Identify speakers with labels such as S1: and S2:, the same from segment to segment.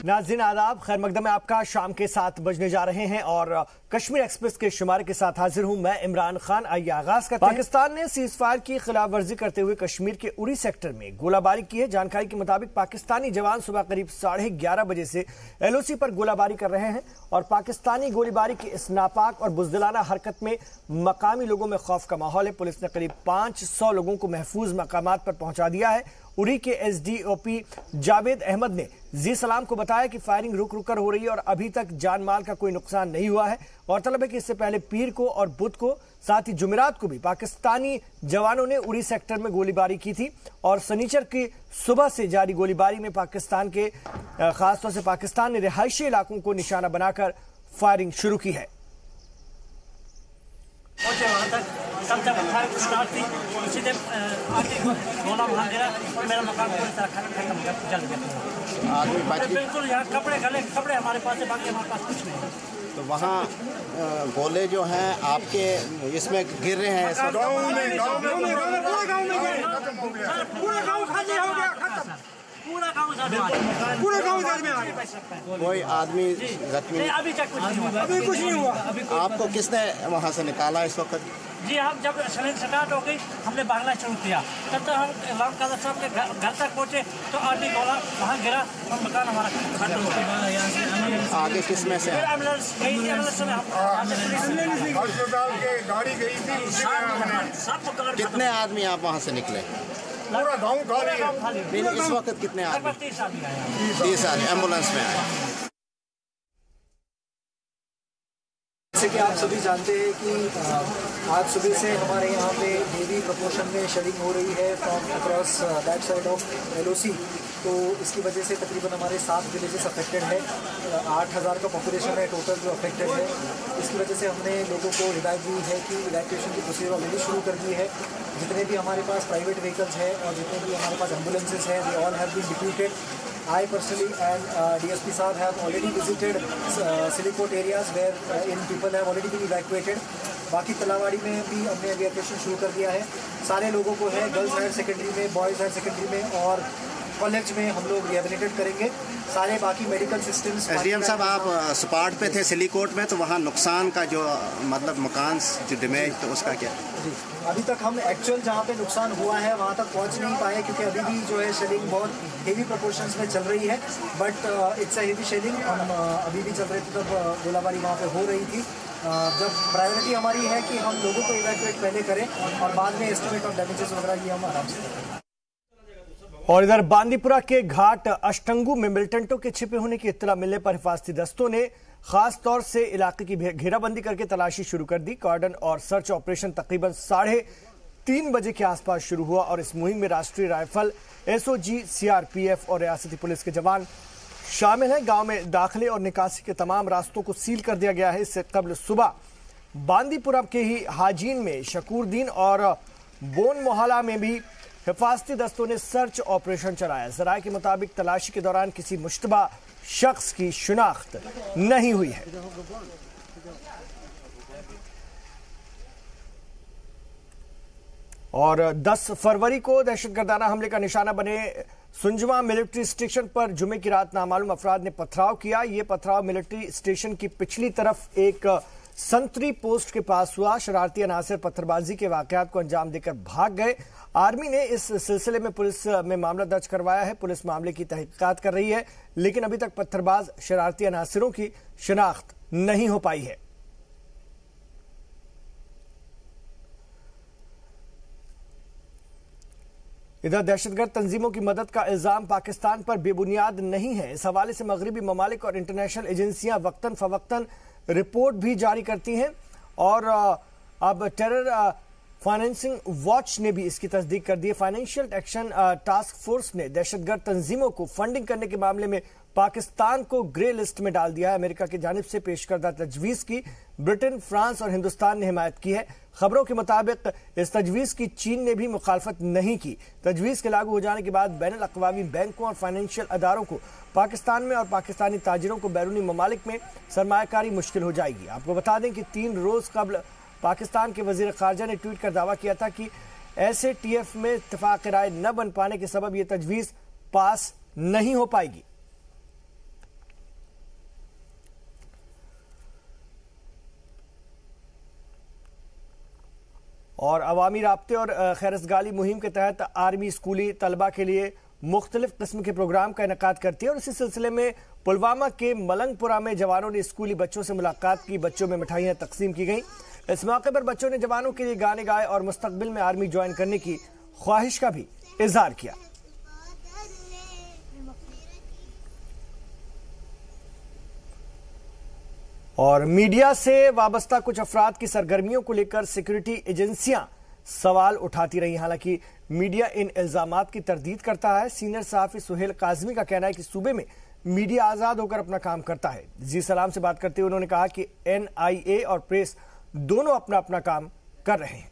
S1: नाज़रीन आदाब, खैर मकदम में आपका शाम के 7 बजने जा रहे हैं और कश्मीर एक्सप्रेस के शुमारे के साथ हाजिर हूं मैं इमरान खान। आइए आगाज करते हैं। पाकिस्तान ने सीज फायर की खिलाफ वर्जी करते हुए कश्मीर के उरी सेक्टर में गोलाबारी की है। जानकारी के मुताबिक पाकिस्तानी जवान सुबह करीब 11:30 बजे से LOC पर गोलाबारी कर रहे हैं और पाकिस्तानी गोलीबारी की इस नापाक और बुज़दिलाना हरकत में मकामी लोगों में खौफ का माहौल है। पुलिस ने करीब 500 लोगों को महफूज मकामात पर पहुंचा दिया है। उरी के SDOP जावेद अहमद ने जी सलाम को बताया कि फायरिंग रुक रुक कर हो रही है और अभी तक जान माल का कोई नुकसान नहीं हुआ है। गौरतलब है कि इससे पहले पीर को और बुध को साथ ही जुमेरात को भी पाकिस्तानी जवानों ने उरी सेक्टर में गोलीबारी की थी और शनिचर की सुबह से जारी गोलीबारी में पाकिस्तान के खासतौर से पाकिस्तान ने रिहायशी इलाकों को निशाना बनाकर फायरिंग शुरू की है।
S2: तब जब फायर स्टार्ट थी सीधे आके गोला वहाँ गिरा और मेरा मकान पूरी तरह खत्म जल गया। बिल्कुल यहाँ कपड़े हमारे पास है, बाकी हमारे पास कुछ नहीं।
S3: तो वहाँ गोले जो हैं आपके इसमें गिर रहे हैं।
S2: पूरा गांव
S3: कोई आदमी जख्मी
S2: अभी तक कुछ नहीं हुआ।
S3: आपको किसने वहाँ से निकाला इस वक्त?
S2: जी हम जब शनिंग स्टार्ट हो गई हमने भागना शुरू किया, तब तक हम इमाम कादर साहब के घर तक पहुँचे तो आदमी गोला वहाँ गिरा और मकान हमारा खत्म हो गया।
S3: आगे किस में से?
S2: एम्बुलेंस गई थी, एम्बुलेंस में
S4: गाड़ी गई थी।
S3: कितने आदमी आप वहाँ से निकले?
S4: पूरा गाँव खाली।
S3: इस वक्त कितने आदमी?
S2: 30 आदमी आए।
S3: 30 आदमी एम्बुलेंस में आए।
S5: जैसे कि आप सभी जानते हैं कि आज सुबह से हमारे यहाँ पे हेवी प्रपोर्शन में शेडिंग हो रही है from across that side of LOC। तो इसकी वजह से तकरीबन हमारे 7 विलेजेस अफेक्टेड है। 8000 का पॉपुलेशन है टोटल जो अफेक्टेड है। इसकी वजह से हमने लोगों को हिदायत दी है कि इवैक्यूएशन की प्रोसीजर ऑलरेडी शुरू कर दी है। जितने भी हमारे पास प्राइवेट व्हीकल्स हैं और जितने भी हमारे पास एम्बुलेंसेज हैं, they all have been deputed. I personally and DSP Saab have already visited Silikot areas where in people have already been evacuated. बाकी तलावाड़ी में भी हमने एवैक्यूएशन शुरू कर दिया है। सारे लोगों को है गर्ल्स हायर सेकेंडरी में, बॉयज़ हायर सेकेंडरी में और कॉलेज में हम लोग रिहेबिलिटेट करेंगे। सारे बाकी मेडिकल सिस्टम्स।
S3: SDM साहब आप स्पॉट पे थे सिलीकोट में, तो वहाँ नुकसान का जो मतलब मकान जो डैमेज तो उसका क्या?
S5: जी अभी तक हम एक्चुअल जहाँ पे नुकसान हुआ है वहाँ तक पहुँच नहीं पाए क्योंकि अभी भी जो है शेलिंग बहुत हेवी प्रोपोर्शंस में चल रही है। But it's a heavy shelling. हम अभी भी चल रहे थे तब गोलाबारी वहाँ पे हो रही थी। जब प्रायोरिटी हमारी है कि हम लोगों को इवैक्यूएट पहले करें और बाद में एस्टिमेट ऑफ डैमेजेस वगैरह ये हम आराम से करें।
S1: और इधर बांदीपुरा के घाट अष्टंगू में मिलिटेंटों के छिपे होने की इत्तला मिलने पर हिफाजती दस्तों ने खास तौर से इलाके की घेराबंदी करके तलाशी शुरू कर दी। कॉर्डन और सर्च ऑपरेशन तकरीबन 3:30 बजे के आसपास शुरू हुआ और इस मुहिम में राष्ट्रीय राइफल, SOG, CRPF और रियासती पुलिस के जवान शामिल हैं। गांव में दाखिले और निकासी के तमाम रास्तों को सील कर दिया गया है। इससे कबल सुबह बांदीपुरा के ही हाजीन में, शकूरदीन और बोन मोहल्ला में भी हिफाजती दस्तों ने सर्च ऑपरेशन चलाया। जराये के मुताबिक तलाशी के दौरान किसी मुश्तबा शख्स की शिनाख्त नहीं हुई है। और 10 फरवरी को दहशतगर्दाना हमले का निशाना बने सुंजमा मिलिट्री स्टेशन पर जुमे की रात नामालूम अफराद ने पथराव किया। ये पथराव मिलिट्री स्टेशन की पिछली तरफ एक संतरी पोस्ट के पास हुआ। शरारती अनासर पत्थरबाजी के वाकयात को अंजाम देकर भाग गए। आर्मी ने इस सिलसिले में पुलिस में मामला दर्ज करवाया है। पुलिस मामले की तहकीकात कर रही है, लेकिन अभी तक पत्थरबाज शरारती अनासरों की शिनाख्त नहीं हो पाई है। इधर दहशतगर्द तंजीमों की मदद का इल्जाम पाकिस्तान पर बेबुनियाद नहीं है। इस हवाले से मगरबी ममालिक और इंटरनेशनल एजेंसियां वक्तन फवक्तन रिपोर्ट भी जारी करती हैं और अब टेरर फाइनेंसिंग वॉच ने भी इसकी तस्दीक कर दी है। फाइनेंशियल एक्शन टास्क फोर्स ने दहशतगर्द तंजीमों को फंडिंग करने के मामले में पाकिस्तान को ग्रे लिस्ट में डाल दिया है। अमेरिका की जानिब से पेश करदा तजवीज की ब्रिटेन, फ्रांस और हिंदुस्तान ने हिमायत की है। खबरों के मुताबिक इस तजवीज की चीन ने भी मुखालफत नहीं की। तजवीज के लागू हो जाने के बाद बैनुल अक़वामी बैंकों और फाइनेंशियल अदारों को पाकिस्तान में और पाकिस्तानी ताजिरों को बैरूनी ममालिक में सरमायाकारी मुश्किल हो जाएगी। आपको बता दें कि 3 रोज कबल पाकिस्तान के वजीर खारजा ने ट्वीट कर दावा किया था कि ऐसे TF में इत्तेफाक राय न बन पाने के सबब यह तजवीज पास नहीं हो पाएगी। और अवामी राब्ते और खैरसगाली मुहिम के तहत आर्मी स्कूली तलबा के लिए मुख्तलिफ किस्म के प्रोग्राम का इनेकाद करती है और इसी सिलसिले में पुलवामा के मलंगपुरा में जवानों ने स्कूली बच्चों से मुलाकात की। बच्चों में मिठाइयां तकसीम की गई। इस मौके पर बच्चों ने जवानों के लिए गाने गाए और मुस्तकबिल में आर्मी ज्वाइन करने की ख्वाहिश का भी इजहार किया। और मीडिया से वाबस्ता कुछ अफराद की सरगर्मियों को लेकर सिक्योरिटी एजेंसियां सवाल उठाती रही। हालांकि मीडिया इन इल्जामात की तरदीद करता है। सीनियर सहाफी सुहेल काजमी का कहना है कि सूबे में मीडिया आजाद होकर अपना काम करता है। जी सलाम से बात करते हुए उन्होंने कहा कि NIA और प्रेस दोनों अपना अपना काम कर रहे हैं।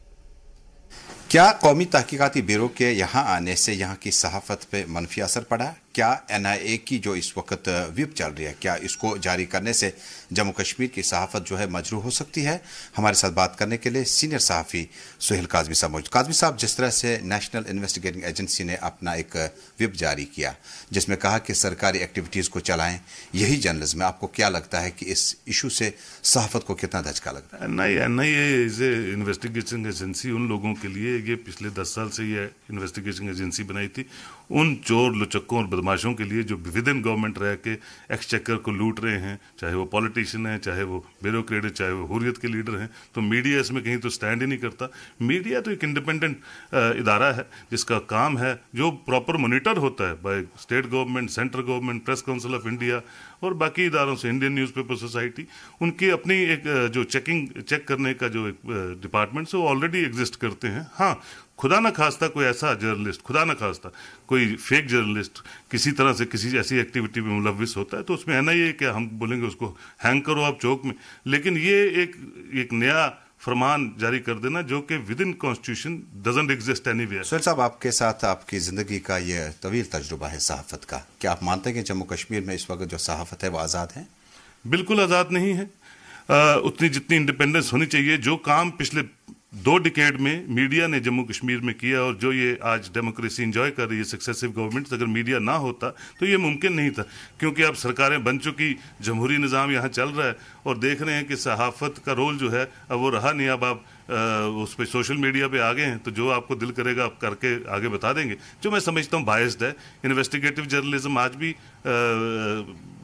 S6: क्या कौमी तहकीकाती ब्यूरो के यहाँ आने से यहाँ की सहाफत पे मनफी असर पड़ा? क्या NIA की जो इस वक्त व्हिप चल रही है, क्या इसको जारी करने से जम्मू कश्मीर की सहाफत जो है मजरूह हो सकती है? हमारे साथ बात करने के लिए सीनियर सहाफ़ी सुहेल काजमी साहब मौजूद। काजमी साहब, जिस तरह से नेशनल इन्वेस्टिगेटिंग एजेंसी ने अपना एक व्हिप जारी किया जिसमें कहा कि सरकारी एक्टिविटीज़ को चलाएं, यही जर्नलिज्म है, आपको क्या लगता है कि इस इशू से सहाफत को कितना धचका लगता है?
S7: NIA is a investigation agency उन लोगों के लिए, ये पिछले 10 साल से ये इन्वेस्टिगेशन एजेंसी बनाई थी उन चोर लुचक्कों और बदमाशों के लिए जो विद इन गवर्नमेंट रह के एक्सचेकर को लूट रहे हैं, चाहे वो पॉलिटिशियन है, चाहे वो ब्यूरोक्रेट है, चाहे वो हुर्रियत के लीडर हैं। तो मीडिया इसमें कहीं तो स्टैंड ही नहीं करता। मीडिया तो एक इंडिपेंडेंट इदारा है जिसका काम है, जो प्रॉपर मॉनिटर होता है by state government, central government, press council of India और बाकी इदारों से, इंडियन न्यूज़पेपर सोसाइटी, उनकी अपनी एक जो चेक करने का जो एक डिपार्टमेंट्स है वो ऑलरेडी एग्जिस्ट करते हैं। हाँ, खुदा न खास्ता कोई ऐसा जर्नलिस्ट, खुदा न खास्ता कोई फेक जर्नलिस्ट किसी तरह से किसी ऐसी एक्टिविटी में मुलविस होता है तो उसमें NIA क्या हम बोलेंगे उसको हैंग करो आप चौक में। लेकिन ये एक नया फरमान जारी कर देना जो कि within constitution doesn't exist anywhere.
S6: Suhel sahab, आपके साथ आपकी जिंदगी का ये तवील तजुर्बा है सहाफत का, क्या आप मानते हैं कि जम्मू कश्मीर में इस वक्त जो सहाफत है वो आज़ाद है?
S7: बिल्कुल आज़ाद नहीं है, उतनी जितनी इंडिपेंडेंस होनी चाहिए। जो काम पिछले 2 डिकेड में मीडिया ने जम्मू कश्मीर में किया और जो ये आज डेमोक्रेसी एंजॉय कर रही है सक्सेसिव गवर्नमेंट, अगर मीडिया ना होता तो ये मुमकिन नहीं था। क्योंकि अब सरकारें बन चुकी, जमहूरी निज़ाम यहाँ चल रहा है और देख रहे हैं कि सहाफ़त का रोल जो है अब वो रहा नहीं। अब आप उस पर सोशल मीडिया पे आ गए हैं तो जो आपको दिल करेगा आप करके आगे बता देंगे, जो मैं समझता हूँ बायस्ड है। इन्वेस्टिगेटिव जर्नलिज्म आज भी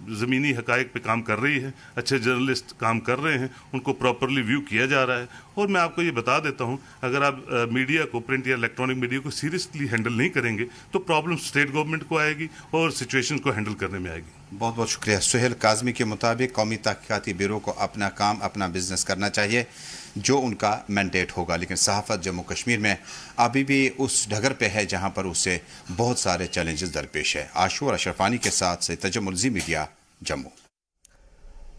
S7: ज़मीनी हकायक पे काम कर रही है, अच्छे जर्नलिस्ट काम कर रहे हैं, उनको प्रॉपरली व्यू किया जा रहा है। और मैं आपको ये बता देता हूँ, अगर आप मीडिया को, प्रिंट या इलेक्ट्रॉनिक मीडिया को सीरियसली हैंडल नहीं करेंगे तो प्रॉब्लम स्टेट गवर्नमेंट को आएगी और सिचुएशन को हैंडल करने में आएगी।
S6: बहुत बहुत शुक्रिया। सुहेल काजमी के मुताबिक कौमी तहकीकाती ब्यूरो को अपना काम, अपना बिजनेस करना चाहिए जो उनका मैंडेट होगा, लेकिन सहाफत जम्मू कश्मीर में अभी भी उस ढगर पे है जहां पर उसे बहुत सारे चैलेंजेस दरपेश है। आशूर अशरफानी के साथ से तजम्मुल जी मीडिया, जम्मू।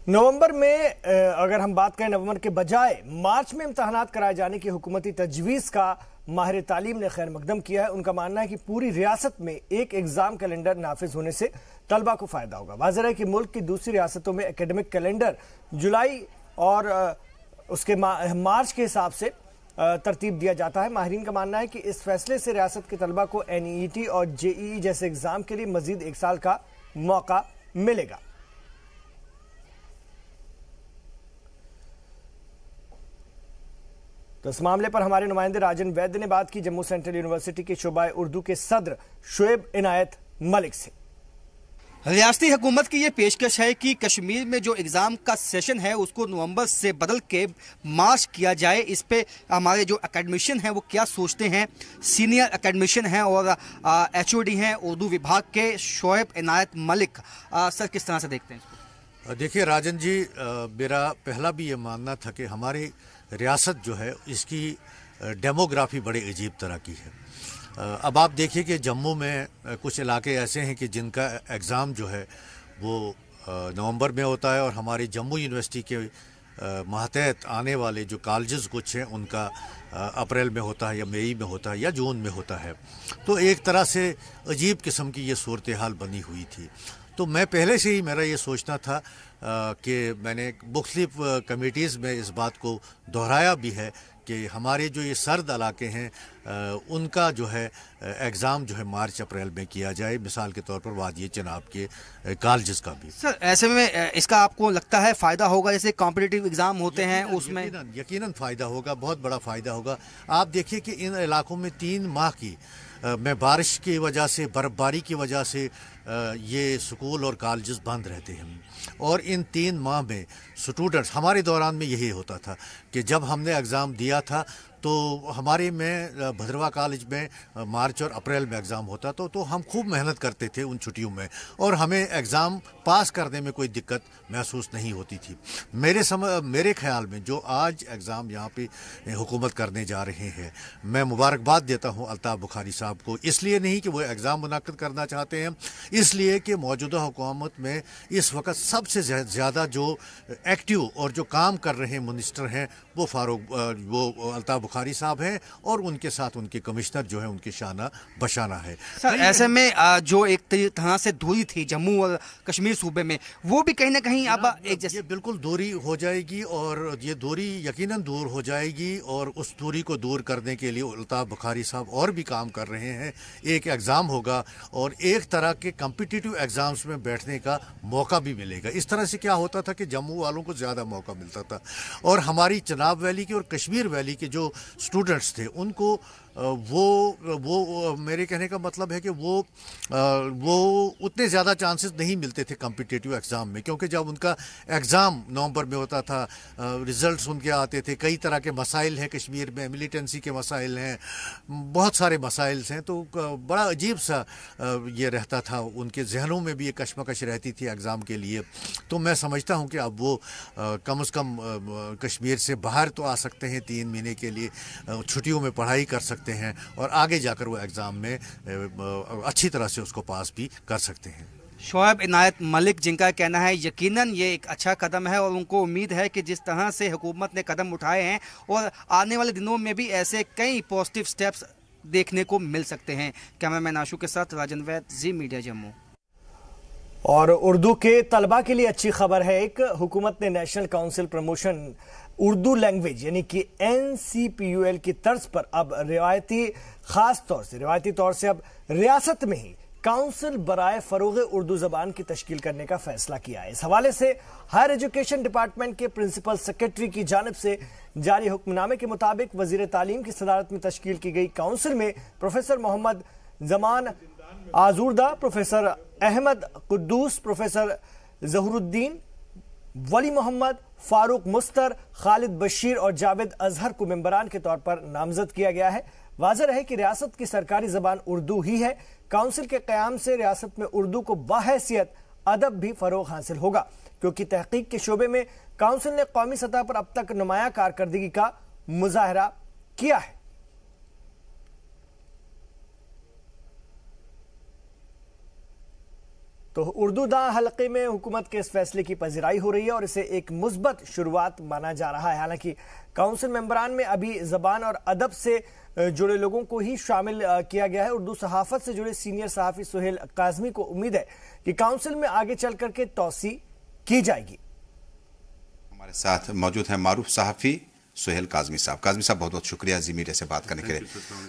S1: नवंबर में अगर हम बात करें, नवंबर के बजाय मार्च में इम्तहानात कराए जाने की हुकूमती तजवीज़ का माहिर तालीम ने खैर मकदम किया है। उनका मानना है कि पूरी रियासत में एक एग्जाम कैलेंडर नाफिज होने से तलबा को फायदा होगा। वाज़ेह है कि मुल्क की दूसरी रियासतों में एकेडमिक कैलेंडर जुलाई और उसके मार्च के हिसाब से तरतीब दिया जाता है। माहिरीन का मानना है कि इस फैसले से रियासत के तलबा को NEET और JEE जैसे एग्जाम के लिए मजीद 1 साल का मौका मिलेगा। तो इस मामले पर हमारे नुमाइंदे राजन वैद्य ने बात की जम्मू सेंट्रल यूनिवर्सिटी के शोबा उर्दू के सदर शुएब इनायत मलिक से।
S8: रियासती हुकूमत की ये पेशकश है कि कश्मीर में जो एग्ज़ाम का सेशन है उसको नवंबर से बदल के मार्च किया जाए। इस पे हमारे जो एकेडमिशियन हैं वो क्या सोचते हैं। सीनियर एकेडमिशियन हैं और HOD हैं उर्दू विभाग के शुएब इनायत मलिक। सर, किस तरह से देखते हैं इसको?
S9: देखिए राजन जी, मेरा पहला भी ये मानना था कि हमारी रियासत जो है इसकी डेमोग्राफी बड़े अजीब तरह की है। अब आप देखिए कि जम्मू में कुछ इलाके ऐसे हैं कि जिनका एग्ज़ाम जो है वो नवंबर में होता है और हमारी जम्मू यूनिवर्सिटी के मातहत आने वाले जो कॉलेजेस कुछ हैं उनका अप्रैल में होता है या मई में होता है या जून में होता है। तो एक तरह से अजीब किस्म की ये सूरत हाल बनी हुई थी। तो मैं पहले से ही मेरा ये सोचना था कि मैंने मुख्तलिफ कमेटीज़ में इस बात को दोहराया भी है कि हमारे जो ये सर्द इलाके हैं उनका जो है एग्ज़ाम जो है मार्च अप्रैल में किया जाए, मिसाल के तौर पर वादी चिनाब के कॉलेजेस का भी।
S8: सर ऐसे में इसका आपको लगता है फ़ायदा होगा, जैसे कॉम्पिटिटिव एग्ज़ाम होते हैं उसमें?
S9: यकीनन फ़ायदा होगा, बहुत बड़ा फ़ायदा होगा। आप देखिए कि इन इलाकों में 3 माह की में बारिश की वजह से, बर्फ़बारी की वजह से ये स्कूल और कॉलेजेस बंद रहते हैं, और इन 3 माह में स्टूडेंट्स, हमारे दौरान में यही होता था कि जब हमने एग्ज़ाम दिया था तो हमारे में भद्रवा कॉलेज में मार्च और अप्रैल में एग्ज़ाम होता तो हम खूब मेहनत करते थे उन छुट्टियों में, और हमें एग्ज़ाम पास करने में कोई दिक्कत महसूस नहीं होती थी। मेरे ख्याल में जो आज एग्ज़ाम यहाँ पे हुकूमत करने जा रहे हैं, मैं मुबारकबाद देता हूँ अल्ताफ़ बुखारी साहब को, इसलिए नहीं कि वो एग्ज़ाम मुनक़्क़द करना चाहते हैं, इसलिए कि मौजूदा हुकूमत में इस वक्त सबसे ज़्यादा जो एक्टिव और जो काम कर रहे मिनिस्टर हैं वो अल्ताफ़ बुखारी साहब हैं, और उनके साथ उनके कमिश्नर जो है उनकी शाना बशाना है।
S8: सर ऐसे में जो एक तरह से दूरी थी जम्मू और कश्मीर सूबे में, वो भी कहीं ना कहीं अब एक जैसे
S9: ये बिल्कुल दूरी हो जाएगी, और ये दूरी यकीनन दूर हो जाएगी, और उस दूरी को दूर करने के लिए अल्ताफ़ बुखारी साहब और भी काम कर रहे हैं। एक एग्ज़ाम होगा और एक तरह के कम्पिटिटिव एग्ज़ाम्स में बैठने का मौका भी मिलेगा। इस तरह से क्या होता था कि जम्मू वालों को ज़्यादा मौका मिलता था, और हमारी चिनाब वैली के और कश्मीर वैली के जो स्टूडेंट्स थे उनको वो मेरे कहने का मतलब है कि वो उतने ज़्यादा चांसेस नहीं मिलते थे कम्पिटिटिव एग्ज़ाम में, क्योंकि जब उनका एग्ज़ाम नवंबर में होता था, रिज़ल्ट्स उनके आते थे, कई तरह के मसाइल हैं कश्मीर में, मिलिटेंसी के मसाइल हैं, बहुत सारे मसाइल हैं, तो बड़ा अजीब सा ये रहता था, उनके जहनों में भी ये कशमकश रहती थी एग्ज़ाम के लिए। तो मैं समझता हूँ कि अब वो कम से कम कश्मीर से बाहर तो आ सकते हैं 3 महीने के लिए, छुट्टियों में पढ़ाई कर सकते हैं, और आगे जाकर वो एग्ज़ाम में अच्छी तरह से उसको पास भी कर सकते हैं।
S8: शोएब इनायत मलिक, जिनका कहना है यकीनन ये एक अच्छा कदम है, और उनको उम्मीद है कि जिस तरह से हुकूमत ने कदम उठाए हैं और आने वाले दिनों में भी ऐसे कई पॉजिटिव स्टेप्स देखने को मिल सकते हैं। कैमरामैन आशु के साथ राजन वैद, जी मीडिया जम्मू।
S1: और उर्दू के तलबा के लिए अच्छी खबर है, एक हुकूमत ने national council promotion Urdu language यानी कि NCPUL की तर्ज पर अब रिवायती तौर से अब रियासत में ही काउंसिल बराए फरोग उर्दू जबान की तश्कील करने का फैसला किया है। इस हवाले से हायर एजुकेशन डिपार्टमेंट के प्रिंसिपल सेक्रेटरी की जानिब से जारी हुक्मनामे के मुताबिक वजीर तालीम की सदारत में तश्कील की गई काउंसिल में professor Mohammad Zaman Azurda, professor Ahmad Quddus, professor Zahiruddin, Wali Mohammad, Farooq Mustar, Khalid Bashir और जावेद अजहर को मेंबरान के तौर पर नामजद किया गया है। वाज़ेह है कि रियासत की सरकारी जबान उर्दू ही है। काउंसिल के क़याम से रियासत में उर्दू को बाहैसियत अदब भी फरोग हासिल होगा, क्योंकि तहकीक के शोबे में काउंसिल ने कौमी सतह पर अब तक नुमाया कारकर्दगी का मुजाहरा किया है। तो उर्दू दां हलके में हुकूमत के इस फैसले की पजीराई हो रही है और इसे एक मुस्बत शुरुआत माना जा रहा है। हालांकि काउंसिल मेंबरान में अभी जबान और अदब से जुड़े लोगों को ही शामिल किया गया है। उर्दू सहाफत से जुड़े सीनियर सहाफी सुहेल काजमी को उम्मीद है कि काउंसिल में आगे चल करके तौसी की जाएगी।
S6: हमारे साथ मौजूद हैं मारूफ सहाफी सुहेल काजमी साहब। काजमी साहब बहुत बहुत शुक्रिया जी मीडिया से बात करने के लिए।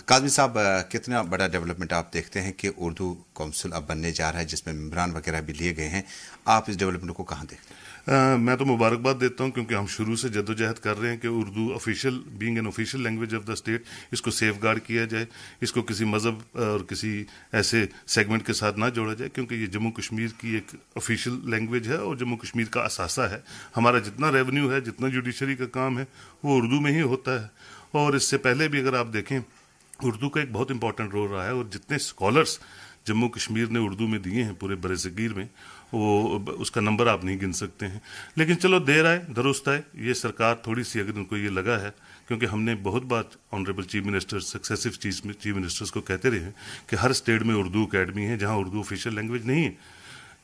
S6: काजमी साहब, कितना बड़ा डेवलपमेंट आप देखते हैं कि उर्दू काउंसिल अब बनने जा रहा है, जिसमें मेंबरान वगैरह भी लिए गए हैं, आप इस डेवलपमेंट को कहाँ देखते हैं?
S7: मैं तो मुबारकबाद देता हूं, क्योंकि हम शुरू से जद्दोजहद कर रहे हैं कि Urdu official being an official language of the state, इसको सेफ गार्ड किया जाए, इसको किसी मजहब और किसी ऐसे सेगमेंट के साथ ना जोड़ा जाए, क्योंकि ये जम्मू कश्मीर की एक ऑफिशियल लैंग्वेज है और जम्मू कश्मीर का असासा है। हमारा जितना रेवेन्यू है, जितना जुडिशरी का काम है, वो उर्दू में ही होता है। और इससे पहले भी अगर आप देखें, उर्दू का एक बहुत इंपॉर्टेंट रोल रहा है, और जितने स्कॉलर्स जम्मू कश्मीर ने उर्दू में दिए हैं पूरे बरे-सगीर में, वो उसका नंबर आप नहीं गिन सकते हैं। लेकिन चलो देर आए दुरुस्त आए, ये सरकार थोड़ी सी अगर उनको ये लगा है, क्योंकि हमने बहुत बार honourable chief minister, successive chief ministers को कहते रहे हैं कि हर स्टेट में उर्दू अकेडमी है जहां उर्दू ऑफिशियल लैंग्वेज नहीं है,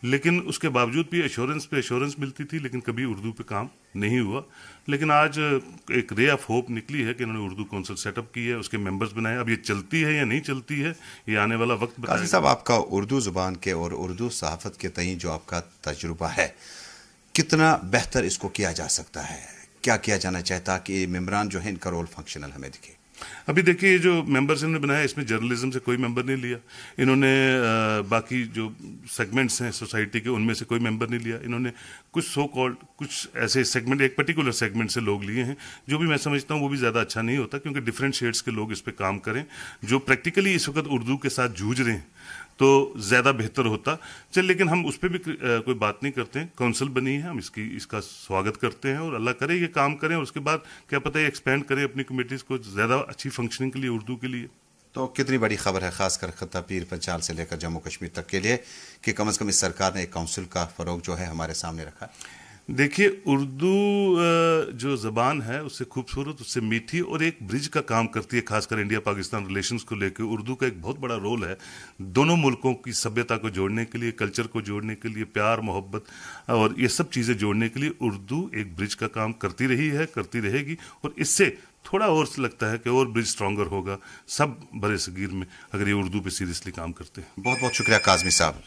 S7: लेकिन उसके बावजूद भी एश्योरेंस पे एश्योरेंस मिलती थी, लेकिन कभी उर्दू पे काम नहीं हुआ। लेकिन आज एक रे ऑफ होप निकली है कि इन्होंने उर्दू काउंसिल सेटअप की है, उसके मेंबर्स बनाए। अब ये चलती है या नहीं चलती है, ये आने वाला वक्त बताएगा।
S6: काजी साहब, आपका उर्दू जुबान के और उर्दू सहाफत के तई जो आपका तजुर्बा है, कितना बेहतर इसको किया जा सकता है? क्या किया जाना चाहता कि मेंबरान जो है इनका रोल फंक्शनल हमें दिखे?
S7: अभी देखिए, ये जो मेंबर्स इन्होंने बनाया, इसमें जर्नलिज्म से कोई मेंबर नहीं लिया इन्होंने। बाकी जो सेगमेंट्स हैं सोसाइटी के, उनमें से कोई मेंबर नहीं लिया इन्होंने। कुछ सो कॉल्ड कुछ ऐसे सेगमेंट, एक पर्टिकुलर सेगमेंट से लोग लिए हैं, जो भी मैं समझता हूँ वो भी ज़्यादा अच्छा नहीं होता, क्योंकि डिफरेंट शेड्स के लोग इस पर काम करें, जो प्रैक्टिकली इस वक्त उर्दू के साथ जूझ रहे हैं, तो ज़्यादा बेहतर होता। चल, लेकिन हम उस पर भी कोई बात नहीं करते हैं। काउंसिल बनी है, हम इसका स्वागत करते हैं और अल्लाह करे ये काम करें, और उसके बाद क्या पता है एक्सपेंड करें अपनी कमेटीज़ को ज़्यादा अच्छी फंक्शनिंग के लिए, उर्दू के लिए।
S6: तो कितनी बड़ी खबर है, खासकर खत्ता पीर पंचाल से लेकर जम्मू कश्मीर तक के लिए, कि कम से कम इस सरकार ने एक काउंसिल का फरोग जो है हमारे सामने रखा।
S7: देखिए, उर्दू जो ज़बान है उससे खूबसूरत, उससे मीठी और एक ब्रिज का काम करती है, खासकर इंडिया पाकिस्तान रिलेशंस को लेकर। उर्दू का एक बहुत बड़ा रोल है दोनों मुल्कों की सभ्यता को जोड़ने के लिए, कल्चर को जोड़ने के लिए, प्यार मोहब्बत और ये सब चीज़ें जोड़ने के लिए उर्दू एक ब्रिज का काम करती रही है, करती रहेगी। और इससे थोड़ा और लगता है कि और ब्रिज स्ट्रॉन्गर होगा सब बड़े सगीर में, अगर ये उर्दू पे सीरियसली काम करते हैं।
S6: बहुत बहुत शुक्रिया काज़मी साहब।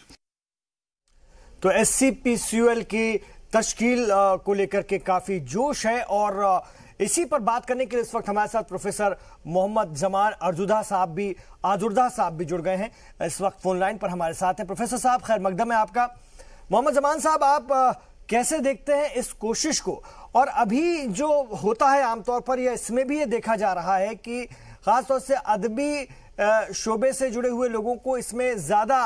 S1: तो SCPCUL की तश्कील को लेकर के काफी जोश है, और इसी पर बात करने के लिए इस वक्त हमारे साथ प्रोफेसर मोहम्मद जमान आजुर्दा साहब भी जुड़ गए हैं। इस वक्त फोन लाइन पर हमारे साथ हैं। प्रोफेसर साहब, खैर मकदम है आपका। मोहम्मद जमान साहब, आप कैसे देखते हैं इस कोशिश को? और अभी जो होता है आमतौर पर, यह इसमें भी ये देखा जा रहा है कि खासतौर से अदबी शोबे से जुड़े हुए लोगों को इसमें ज्यादा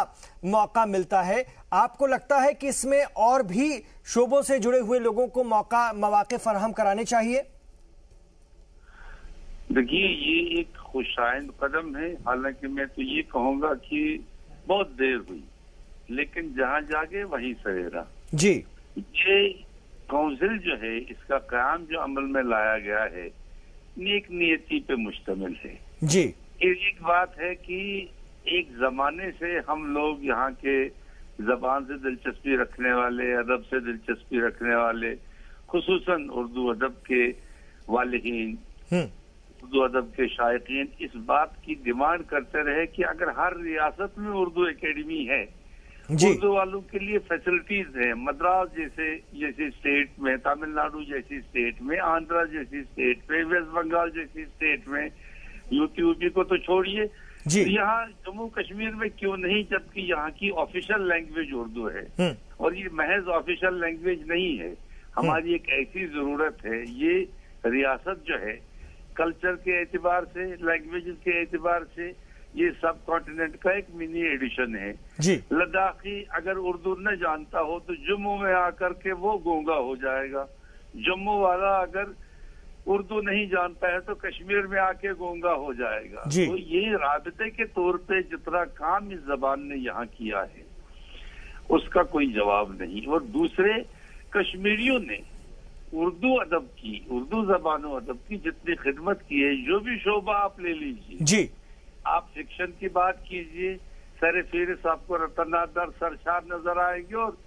S1: मौका मिलता है। आपको लगता है कि इसमें और भी शोबों से जुड़े हुए लोगों को मौके फराहम कराने चाहिए?
S10: देखिए, ये एक खुशाइंद कदम है। हालांकि मैं तो ये कहूंगा कि बहुत देर हुई, लेकिन जहां जागे वहीं सवेरा। जी, ये काउंसिल जो है, इसका कायम जो अमल में लाया गया है, नेक नियति पे मुश्तमिल है। जी, एक बात है कि एक जमाने से हम लोग यहाँ के जबान से दिलचस्पी रखने वाले, अदब से दिलचस्पी रखने वाले, खुसूसन उर्दू अदब के वालिहीन, उर्दू अदब के शायकीन इस बात की डिमांड करते रहे कि अगर हर रियासत में उर्दू एकेडमी है, उर्दू वालों के लिए फैसिलिटीज है, मद्रास जैसी स्टेट में, तमिलनाडु जैसी स्टेट में, आंध्रा जैसी स्टेट में, वेस्ट बंगाल जैसी स्टेट में, यूपी को तो छोड़िए, यहाँ जम्मू कश्मीर में क्यों नहीं, जबकि यहाँ की ऑफिशियल लैंग्वेज उर्दू है। और ये महज ऑफिशियल लैंग्वेज नहीं है, हमारी एक ऐसी जरूरत है। ये रियासत जो है कल्चर के एतबार से, लैंग्वेज के एतबार से, ये सब कॉन्टिनेंट का एक मिनी एडिशन है। लद्दाखी अगर उर्दू न जानता हो तो जम्मू में आकर के वो गूंगा हो जाएगा। जम्मू वाला अगर उर्दू नहीं जानता है तो कश्मीर में आके गूंगा हो जाएगा। तो ये राबते के तौर पे जितना काम इस जबान ने यहाँ किया है उसका कोई जवाब नहीं। और दूसरे, कश्मीरियों ने उर्दू अदब की, उर्दू जबान अदब की जितनी खिदमत की है, जो भी शोबा आप ले लीजिए जी, आप फिक्शन की बात कीजिए, सर फेरिस आपको रतनादर सरशार नजर आएंगे, और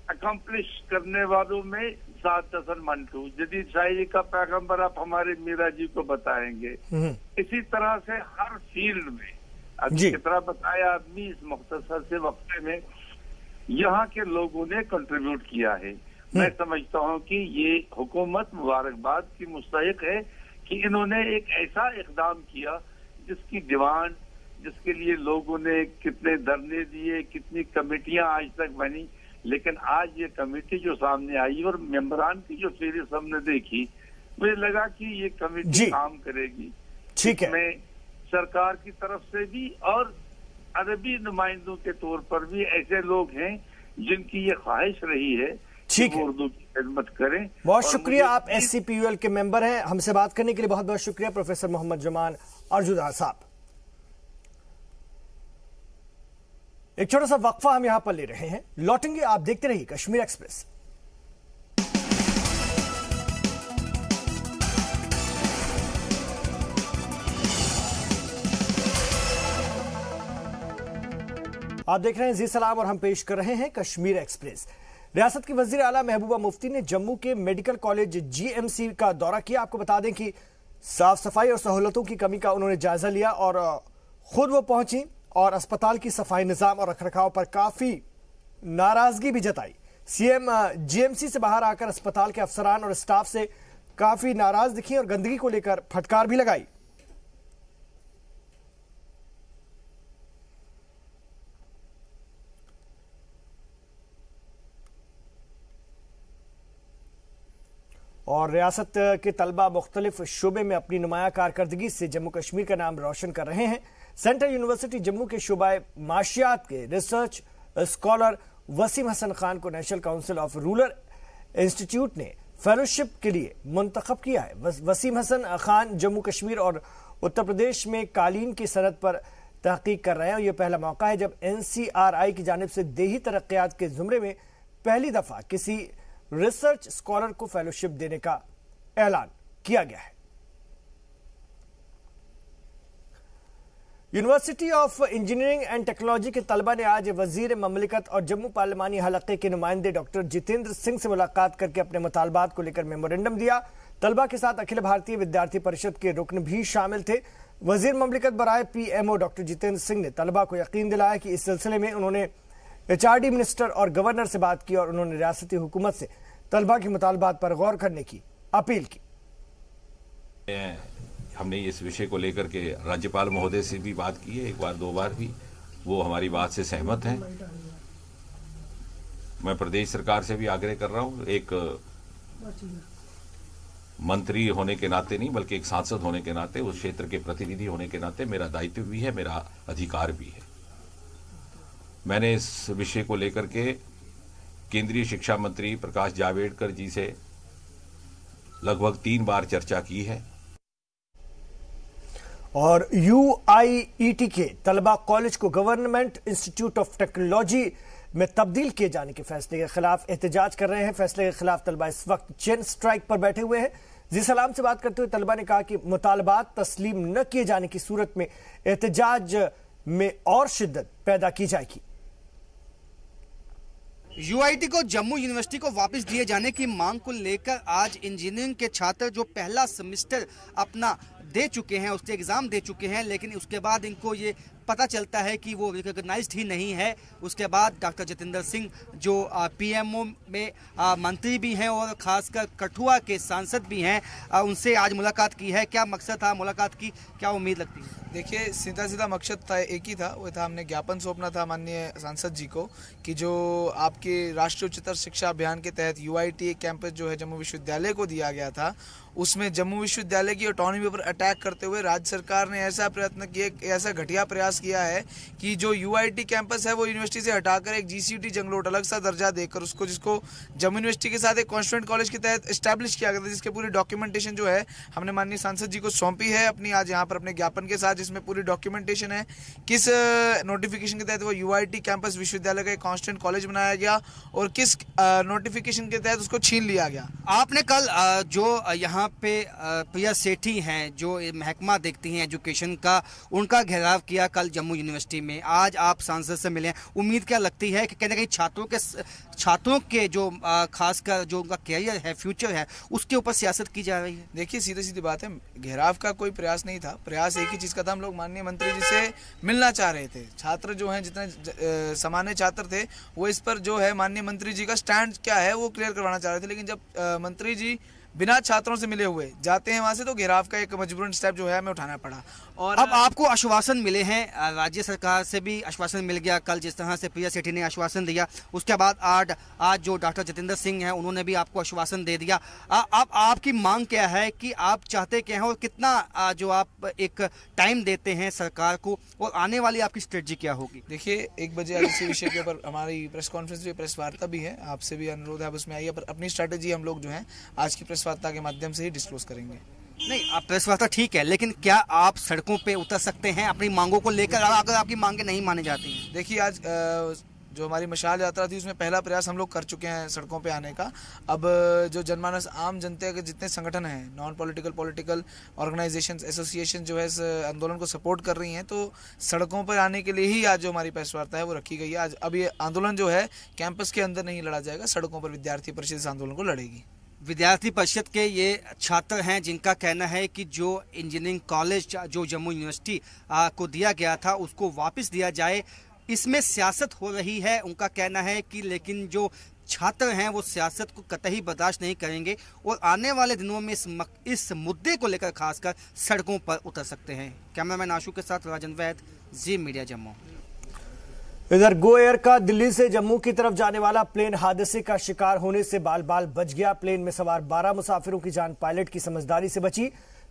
S10: अकम्प्लिश करने वालों में साद हसन मंटू, जदीद शायरी का पैगंबर आप हमारे मीरा जी को बताएंगे। इसी तरह से हर फील्ड में अभी कितना बताया आदमी इस मुख्तसर से वक्फे में यहाँ के लोगों ने कंट्रीब्यूट किया है। मैं समझता हूँ कि ये हुकूमत मुबारकबाद की मुस्तहिक है कि इन्होंने एक ऐसा इकदाम किया जिसकी डिमांड, जिसके लिए लोगों ने कितने धरने दिए, कितनी कमेटियां आज तक बनी, लेकिन आज ये कमेटी जो सामने आई और मेंबरान की जो फहरिस्त हमने देखी, मुझे लगा कि ये कमेटी काम करेगी। ठीक है, मैं सरकार की तरफ से भी और अदबी नुमाइंदों के तौर पर भी ऐसे लोग हैं जिनकी ये ख्वाहिश रही है कि वो उर्दू की खिदमत करें।
S1: बहुत शुक्रिया, आप SCPUL के मेंबर हैं। हमसे बात करने के लिए बहुत बहुत शुक्रिया प्रोफेसर मोहम्मद जमान आजुर्दा साहब। एक छोटा सा वक्फा हम यहां पर ले रहे हैं, लौटेंगे। आप देखते रहिए कश्मीर एक्सप्रेस। आप देख रहे हैं जी सलाम और हम पेश कर रहे हैं कश्मीर एक्सप्रेस। रियासत की वजीर आला महबूबा मुफ्ती ने जम्मू के मेडिकल कॉलेज GMC का दौरा किया। आपको बता दें कि साफ सफाई और सहूलतों की कमी का उन्होंने जायजा लिया और खुद वो पहुंची और अस्पताल की सफाई निजाम और रखरखाव पर काफी नाराजगी भी जताई। CM GMC से बाहर आकर अस्पताल के अफसरान और स्टाफ से काफी नाराज दिखी और गंदगी को लेकर फटकार भी लगाई। और रियासत के तलबा मुख्तलिफ शोबे में अपनी नुमाया कारकर्दगी से जम्मू कश्मीर का नाम रोशन कर रहे हैं। सेंट्रल यूनिवर्सिटी जम्मू के शोबाए माशियात के रिसर्च स्कॉलर वसीम हसन खान को national council of rural institute ने फेलोशिप के लिए मुंतखब किया है। वसीम हसन खान जम्मू कश्मीर और उत्तर प्रदेश में कालीन की सनत पर तहकीक कर रहे हैं। यह पहला मौका है जब NCRI की जानिब से देही तरक्यात के जुमरे में पहली दफा किसी रिसर्च स्कॉलर को फेलोशिप देने का ऐलान किया गया है। University of engineering and technology के तलबा ने आज वजीर ममलिकत और जम्मू पार्लिमानी हलके के नुमाइंदे डॉक्टर जितेंद्र सिंह से मुलाकात करके अपने मुतालबात को लेकर मेमोरेंडम दिया। तलबा के साथ अखिल भारतीय विद्यार्थी परिषद के रुकन भी शामिल थे। वजीर ममलिकत बराए PMO डॉक्टर जितेंद्र सिंह ने तलबा को यकीन दिलाया कि इस सिलसिले में उन्होंने HRD मिनिस्टर और गवर्नर से बात की और उन्होंने रियासती हुकूमत से तलबा की मुतालबात पर गौर करने की अपील की।
S11: हमने इस विषय को लेकर के राज्यपाल महोदय से भी बात की है, एक बार दो बार भी, वो हमारी बात से सहमत हैं। मैं प्रदेश सरकार से भी आग्रह कर रहा हूं, एक मंत्री होने के नाते नहीं बल्कि एक सांसद होने के नाते, उस क्षेत्र के प्रतिनिधि होने के नाते मेरा दायित्व भी है, मेरा अधिकार भी है। मैंने इस विषय को लेकर के केंद्रीय शिक्षा मंत्री प्रकाश जावड़ेकर जी से लगभग 3 बार चर्चा की है।
S1: और UIET के तलबा कॉलेज को गवर्नमेंट इंस्टीट्यूट ऑफ टेक्नोलॉजी में तब्दील किए जाने के फैसले के खिलाफ एहतजाज कर रहे हैं। फैसले के खिलाफ तलबा इस वक्त चेन स्ट्राइक पर बैठे हुए हैं। जी सलाम से बात करते हुए तलबा ने कहा कि मुतालबात तस्लीम न किए जाने की सूरत में एहतजाज में और शिद्दत पैदा की जाएगी।
S8: UIT को जम्मू यूनिवर्सिटी को वापस दिए जाने की मांग को लेकर आज इंजीनियरिंग के छात्र जो पहला सेमेस्टर अपना दे चुके हैं, उसके एग्जाम दे चुके हैं, लेकिन उसके बाद इनको ये पता चलता है कि वो रिकॉग्नाइज्ड ही नहीं है। उसके बाद डॉक्टर जितेंद्र सिंह जो PMO में मंत्री भी हैं और खासकर कठुआ के सांसद भी हैं, उनसे आज मुलाकात की है। क्या मकसद था मुलाकात की, क्या उम्मीद लगती है?
S12: देखिए, सीधा मकसद था, एक ही था, वो था हमने ज्ञापन सौंपना था माननीय सांसद जी को कि जो आपके राष्ट्रीय उच्चतर शिक्षा अभियान के तहत UIT कैंपस जो है जम्मू विश्वविद्यालय को दिया गया था, उसमें जम्मू विश्वविद्यालय की ऑटोनॉमी पर अटैक करते हुए राज्य सरकार ने ऐसा प्रयत्न किया, ऐसा घटिया प्रयास किया है कि जो UIT कैंपस है वो यूनिवर्सिटी से हटाकर एक GCT जंगलोट अलग सा दर्जा देकर उसको, जिसको जम्मू यूनिवर्सिटी के साथ एक कॉन्स्टिट्यूएंट कॉलेज के तहत एस्टैब्लिश किया गया था, जिसके पूरी डॉक्यूमेंटेशन जो है हमने माननीय सांसद जी को सौंपी है अपनी आज यहाँ पर अपने ज्ञापन के साथ, जिसमें पूरी डॉक्यूमेंटेशन है किस नोटिफिकेशन के तहत वो UIT कैंपस विश्वविद्यालय का एक कॉन्स्टिट्यूएंट कॉलेज बनाया गया और किस नोटिफिकेशन के तहत उसको छीन लिया गया।
S8: आपने कल जो यहाँ पे प्रिया सेठी हैं जो महकमा देखती हैं एजुकेशन का, उनका घेराव किया कल जम्मू यूनिवर्सिटी में। आज आप सांसद से मिले हैं, उम्मीद क्या लगती है कि कहीं ना कहीं छात्रों के जो खासकर जो उनका कैरियर है, फ्यूचर है, उसके ऊपर सियासत की जा रही है?
S12: देखिए, सीधी बात है, घेराव का कोई प्रयास नहीं था। प्रयास एक ही चीज़ का था, हम लोग माननीय मंत्री जी से मिलना चाह रहे थे। छात्र जो हैं, जितने सामान्य छात्र थे, वो इस पर जो है माननीय मंत्री जी का स्टैंड क्या है वो क्लियर करवाना चाह रहे थे। लेकिन जब मंत्री जी बिना छात्रों से मिले हुए जाते हैं वहां से, तो घेराव का एक मजबूरन स्टेप जो है हमें उठाना पड़ा। और
S8: अब आपको आश्वासन मिले हैं, राज्य सरकार से भी आश्वासन मिल गया कल, जिस तरह से प्रिया सेठी ने आश्वासन दिया, उसके बाद आज जो डॉक्टर जितेंद्र सिंह हैं उन्होंने भी आपको आश्वासन दे दिया। अब आपकी मांग क्या है कि आप चाहते क्या हैं और कितना जो आप एक टाइम देते हैं सरकार को, और आने वाली आपकी स्ट्रेटजी क्या होगी?
S12: देखिए, 1 बजे आज इसी विषय के ऊपर हमारी प्रेस कॉन्फ्रेंस भी, प्रेस वार्ता भी है, आपसे भी अनुरोध है आप उसमें आइए। पर अपनी स्ट्रेटजी हम लोग जो है आज की प्रेस वार्ता के माध्यम से ही डिस्क्लोज करेंगे।
S8: नहीं, आप प्रेस वार्ता ठीक है, लेकिन क्या आप सड़कों पे उतर सकते हैं अपनी मांगों को लेकर अगर आपकी मांगे नहीं मानी जाती हैं?
S12: देखिए, आज जो हमारी मशाल यात्रा थी उसमें पहला प्रयास हम लोग कर चुके हैं सड़कों पे आने का। अब जो जनमानस आम जनता के जितने संगठन हैं, non political, political organisations, association जो है इस आंदोलन को सपोर्ट कर रही हैं, तो सड़कों पर आने के लिए ही आज जो हमारी प्रेस वार्ता है वो रखी गई है। आज अब ये आंदोलन जो है कैंपस के अंदर नहीं लड़ा जाएगा, सड़कों पर विद्यार्थी परिषद इस आंदोलन को लड़ेगी।
S8: विद्यार्थी परिषद के ये छात्र हैं जिनका कहना है कि जो इंजीनियरिंग कॉलेज जो जम्मू यूनिवर्सिटी को दिया गया था उसको वापस दिया जाए, इसमें सियासत हो रही है। उनका कहना है कि लेकिन जो छात्र हैं वो सियासत को कतई बर्दाश्त नहीं करेंगे और आने वाले दिनों में इस मुद्दे को लेकर खासकर सड़कों पर उतर सकते हैं। कैमरामैन आशु के साथ राजन वैद, जी मीडिया जम्मू।
S1: इधर गो एयर का दिल्ली से जम्मू की तरफ जाने वाला प्लेन हादसे का शिकार होने से बाल बाल बच गया। प्लेन में सवार 12 मुसाफिरों की जान पायलट की समझदारी से बची।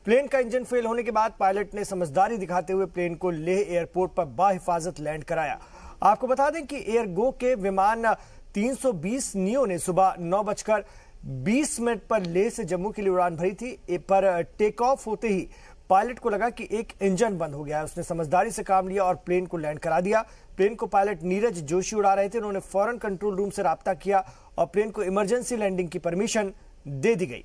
S1: प्लेन का इंजन फेल होने के बाद पायलट ने समझदारी दिखाते हुए प्लेन को लेह एयरपोर्ट पर बाहिफाजत लैंड कराया। आपको बता दें कि एयर गो के विमान 320 नियो ने सुबह 9:20 पर लेह से जम्मू के लिए उड़ान भरी थी, पर टेक ऑफ होते ही पायलट को लगा कि एक इंजन बंद हो गया है। उसने समझदारी से काम लिया और प्लेन को लैंड करा दिया। प्लेन को पायलट नीरज जोशी उड़ा रहे थे। उन्होंने फौरन कंट्रोल रूम से राब्ता किया और प्लेन को इमरजेंसी लैंडिंग की परमिशन दे दी गई।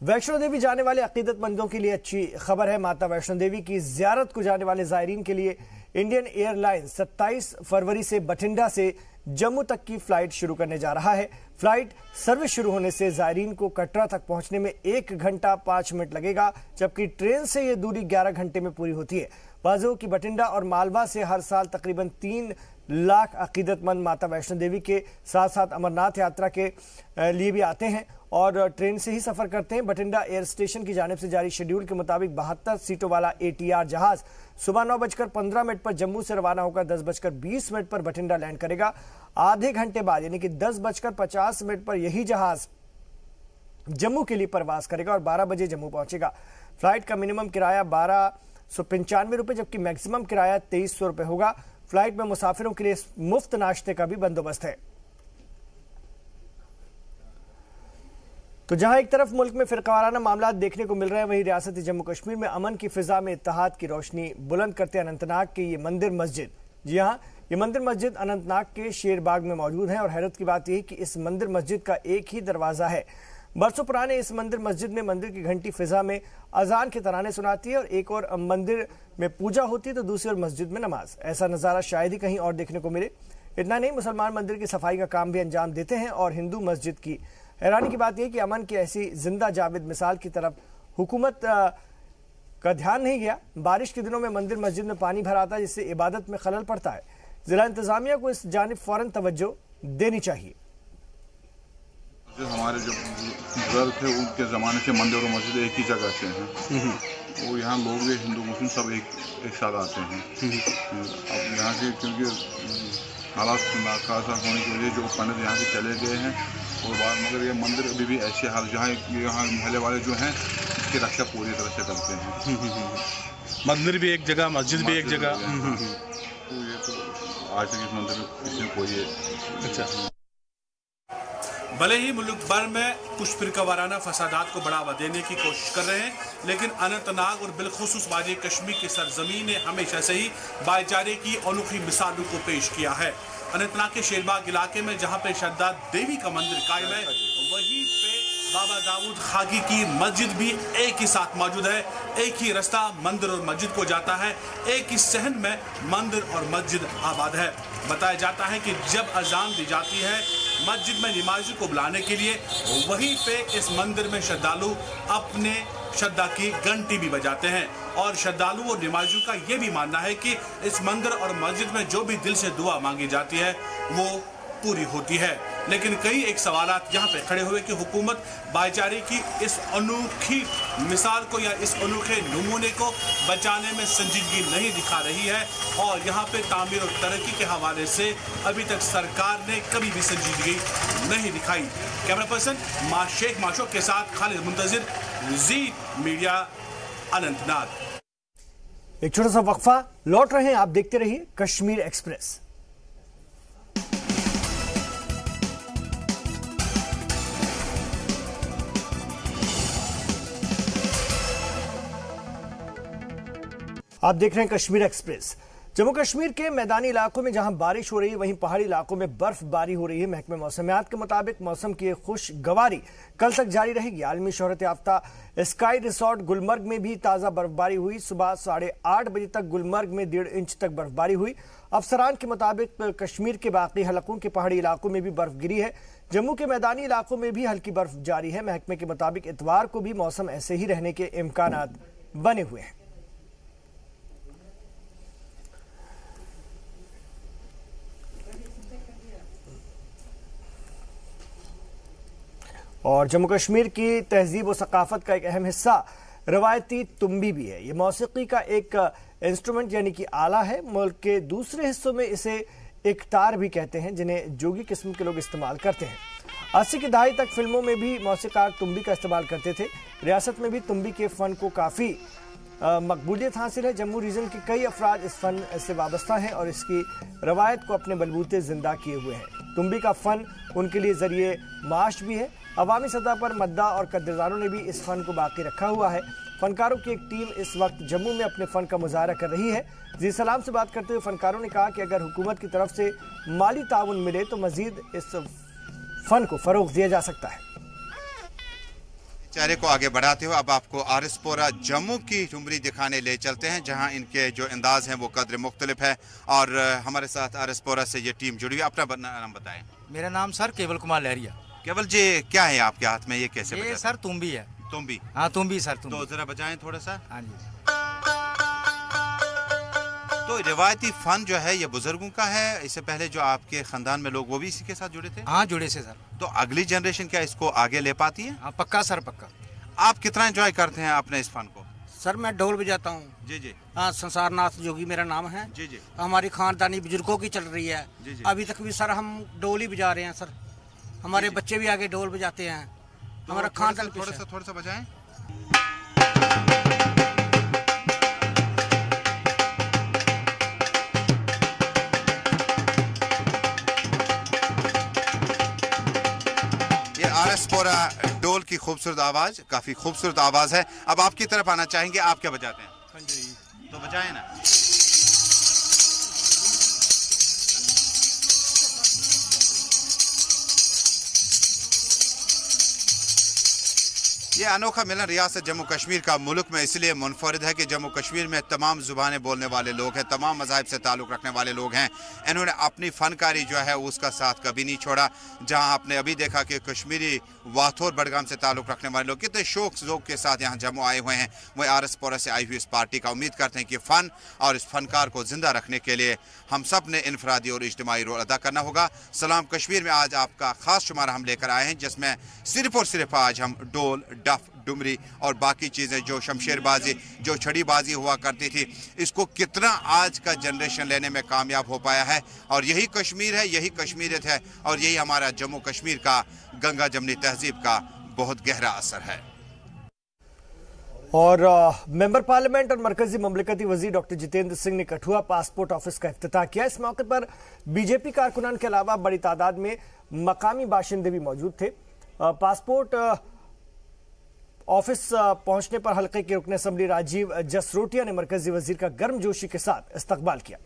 S1: वैष्णो देवी जाने वाले अकीदतमंदों के लिए अच्छी खबर है। माता वैष्णो देवी की जियारत को जाने वाले जायरीन के लिए इंडियन एयरलाइंस 27 फरवरी से बठिंडा से जम्मू तक की फ्लाइट शुरू करने जा रहा है। फ्लाइट सर्विस शुरू होने से जायरीन को कटरा तक पहुंचने में 1 घंटा 5 मिनट लगेगा, जबकि ट्रेन से यह दूरी 11 घंटे में पूरी होती है। वाज़ेह की बठिंडा और मालवा से हर साल तकरीबन 3 लाख अकीदतमंद माता वैष्णो देवी के साथ साथ अमरनाथ यात्रा के लिए भी आते हैं और ट्रेन से ही सफर करते हैं। बठिंडा एयर स्टेशन की जानिब से जारी शेड्यूल के मुताबिक 72 सीटों वाला ATR जहाज सुबह 9:15 पर जम्मू से रवाना होकर 10:20 पर बठिंडा लैंड करेगा। आधे घंटे बाद यानी कि 10:50 पर यही जहाज जम्मू के लिए परवास करेगा और 12 बजे जम्मू पहुंचेगा। फ्लाइट का मिनिमम किराया 1295 रुपए जबकि मैक्सिमम किराया 2300 रुपए होगा। फ्लाइट में मुसाफिरों के लिए मुफ्त नाश्ते का भी बंदोबस्त है। तो जहां एक तरफ मुल्क में फिरकावाराना मामला देखने को मिल रहे हैं, वहीं रियासती जम्मू कश्मीर में अमन की फिजा में इत्तेहाद की रोशनी बुलंद करते अनंतनाग के ये मंदिर मस्जिद, जी हां, ये मंदिर मस्जिद अनंतनाग के शेरबाग में मौजूद है। और हैरत की बात यह कि इस मंदिर मस्जिद का एक ही दरवाजा है। बरसों पुराने इस मंदिर मस्जिद में मंदिर की घंटी फिजा में अजान के तराने सुनाती है और एक और मंदिर में पूजा होती है तो दूसरी ओर मस्जिद में नमाज। ऐसा नजारा शायद ही कहीं और देखने को मिले। इतना नहीं, मुसलमान मंदिर की सफाई का काम भी अंजाम देते हैं और हिंदू मस्जिद की। हैरानी की बात यह कि अमन की ऐसी जिंदा जाविद मिसाल की तरफ हुकूमत का ध्यान नहीं गया। बारिश के दिनों में मंदिर मस्जिद में पानी भर आता है जिससे इबादत में खलल पड़ता है। जिला इंतजामिया को इस जानिब फौरन तवज्जो देनी चाहिए।
S13: हमारे जो बुजुर्ग थे उनके ज़माने से मंदिर और मस्जिद एक ही जगह से हैं और यहाँ लोग हिंदू मुस्लिम सब एक साथ आते हैं। अब यहाँ के क्योंकि हालात नाखासा होने की वजह जो पंडित यहाँ से चले गए हैं और बाद मगर ये मंदिर अभी भी ऐसे हाल जहाँ यहाँ महले वाले जो हैं इसकी रक्षा पूरी तरह से करते हैं।
S14: मंदिर भी एक जगह, मस्जिद भी एक जगह।
S13: तो ये तो आज तक इस मंदिर में किसी ने कोई
S14: अच्छा।
S15: भले ही मुल्क भर में कुछ फिरकावाराना फसादात को बढ़ावा देने की कोशिश कर रहे हैं, लेकिन अनंतनाग और बिलखुसूस वादी कश्मीर की सरजमीन ने हमेशा से ही भाईचारे की अनोखी मिसालों को पेश किया है। अनंतनाग के शेरबाग इलाके में जहां पे श्रद्धा देवी का मंदिर कायम है, वहीं पे बाबा दाऊद खाकी की मस्जिद भी एक ही साथ मौजूद है। एक ही रास्ता मंदिर और मस्जिद को जाता है, एक ही सहन में मंदिर और मस्जिद आबाद है। बताया जाता है कि जब अजान दी जाती है मस्जिद में नमाजी को बुलाने के लिए, वहीं पे इस मंदिर में श्रद्धालु अपने श्रद्धा की घंटी भी बजाते हैं और श्रद्धालु और नमाजियों का ये भी मानना है कि इस मंदिर और मस्जिद में जो भी दिल से दुआ मांगी जाती है वो पूरी होती है। लेकिन कई एक सवालात यहाँ पे खड़े हुए कि हुकूमत भाईचारे की इस अनोखी मिसाल को या इस अनोखे नमूने को बचाने में संजीदगी नहीं दिखा रही है और यहाँ पे तामीर और तरक्की के हवाले से अभी तक सरकार ने कभी भी संजीदगी नहीं दिखाई। कैमरा पर्सन शेख माशोक के साथ खालिद मुंतजिर, जी मीडिया, अनंतनाग।
S1: एक छोटा सा वक्फा, लौट रहे हैं, आप देखते रहिए कश्मीर एक्सप्रेस। आप देख रहे हैं कश्मीर एक्सप्रेस। जम्मू कश्मीर के मैदानी इलाकों में जहां बारिश हो रही है, वहीं पहाड़ी इलाकों में बर्फबारी हो रही है। महकमे मौसमियात के मुताबिक मौसम की खुशगवारी कल तक जारी रहेगी। आलमी शोहरत याफ्ता स्काई रिसोर्ट गुलमर्ग में भी ताजा बर्फबारी हुई। सुबह 8:30 बजे तक गुलमर्ग में 1.5 इंच तक बर्फबारी हुई। अफसरान के मुताबिक कश्मीर के बाकी हलकों के पहाड़ी इलाकों में भी बर्फ गिरी है। जम्मू के मैदानी इलाकों में भी हल्की बर्फ जारी है। महकमे के मुताबिक इतवार को भी मौसम ऐसे ही रहने के इम्कानात बने हुए हैं। और जम्मू कश्मीर की तहजीब और सकाफत का एक अहम हिस्सा रवायती तुम्बी भी है। ये मौसीकी का एक इंस्ट्रूमेंट यानी कि आला है। मुल्क के दूसरे हिस्सों में इसे एक तार भी कहते हैं, जिन्हें जोगी किस्म के लोग इस्तेमाल करते हैं। 80 की दहाई तक फिल्मों में भी मौसीकार तुम्बी का इस्तेमाल करते थे। रियासत में भी तुम्बी के फन को काफ़ी मकबूलियत हासिल है। जम्मू रीजन के कई अफराद इस फन से वाबस्ता हैं और इसकी रवायत को अपने बलबूते जिंदा किए हुए हैं। तुम्बी का फन उनके लिए जरिए माश भी है। अवामी सतह पर मद्दा और कद्दारों ने भी इस फन को बाकी रखा हुआ है। फनकारों की एक टीम इस वक्त जम्मू में अपने फन का मुजाहरा कर रही है। जी सलाम से बात करते हुए फनकारों ने कहा कि अगर हुकूमत की तरफ से माली ताउन मिले तो मजीद इस फन को फरोग दिया जा सकता है।
S6: चेहरे को आगे बढ़ाते हुए अब आपको आरएसपोरा जम्मू की झुमरी दिखाने ले चलते हैं, जहां इनके जो अंदाज हैं वो कदर मुख्तलिफ है। और हमारे साथ आरएसपोरा से ये टीम जुड़ी हुई। अपना नाम बताएं।
S16: मेरा नाम सर केवल कुमार लहरिया।
S6: केवल जी, क्या है आपके हाथ में, ये कैसे?
S16: ये सर तुम्बी है।
S6: तुम्बी?
S16: हाँ तुम्बी सर। तुम्बी।
S6: तो जरा बजाएं थोड़ा सा।
S16: हाँ जी।
S6: तो रिवायती फन जो है ये बुजुर्गों का है। इससे पहले जो आपके खानदान में लोग वो भी इसी के साथ जुड़े थे?
S16: हाँ जुड़े से सर।
S6: तो अगली जनरेशन क्या इसको आगे ले पाती है?
S16: हाँ पक्का सर पक्का।
S6: आप कितना एंजॉय करते हैं अपने इस फन को?
S16: सर मैं ढोल बजाता हूँ।
S6: जी जी।
S16: हाँ संसारनाथ जोगी मेरा नाम है।
S6: जी जी।
S16: हमारी खानदानी बुजुर्गों की चल रही है।
S6: जी जी।
S16: अभी तक भी सर हम ढोल ही बजा रहे हैं सर। हमारे बच्चे भी आगे ढोल बजाते हैं।
S6: तो
S16: हमारा खानदान
S6: थोड़ा सा बजाएं। ये आरएसपोरा ढोल की खूबसूरत आवाज, काफी खूबसूरत आवाज है। अब आपकी तरफ आना चाहेंगे, आप क्या बजाते हैं? खंजरी। तो बजाएं ना। ये अनोखा मिलन रियासत जम्मू कश्मीर का मुल्क में इसलिए मुनफरिद है कि जम्मू कश्मीर में तमाम जुबानें बोलने वाले लोग हैं, तमाम मज़ाहिब से ताल्लुक़ रखने वाले लोग हैं। इन्होंने अपनी फ़नकारी जो है उसका साथ कभी नहीं छोड़ा। जहां आपने अभी देखा कि कश्मीरी वाथोर बडगाम से ताल्लुक़ रखने वाले लोग कितने शौक ज़ौक़ के साथ यहाँ जम्मू आए हुए हैं। वही आरएसपोरा से आई हुई इस पार्टी का उम्मीद करते हैं कि फ़न और इस फनकार को ज़िंदा रखने के लिए हम सब ने इनफरादी और इज्तिमाई रोल अदा करना होगा। सलाम कश्मीर में आज आपका ख़ास शुमारा हम लेकर आए हैं, जिसमें सिर्फ और सिर्फ आज हम ढोल, डफ, डुमरी और बाकी चीज़ें, जो शमशेरबाजी, जो छड़ीबाजी हुआ करती थी, इसको कितना आज का जनरेशन लेने में कामयाब हो पाया है। और यही कश्मीर है, यही कश्मीरियत है और यही हमारा जम्मू कश्मीर का गंगा जमनी तहजीब का बहुत गहरा असर है।
S1: और मेंबर पार्लियामेंट और मरकजी ममलिकती वजीर डॉक्टर जितेंद्र सिंह ने कठुआ पासपोर्ट ऑफिस का इफ्तिताह किया। इस मौके पर बीजेपी कारकुनान के अलावा बड़ी तादाद में मकामी बाशिंदे भी मौजूद थे। पासपोर्ट ऑफिस पहुंचने पर हल्के के रुकन असम्बली राजीव जसरोटिया ने मरकजी वजीर का गर्मजोशी के साथ इस्तकबाल किया।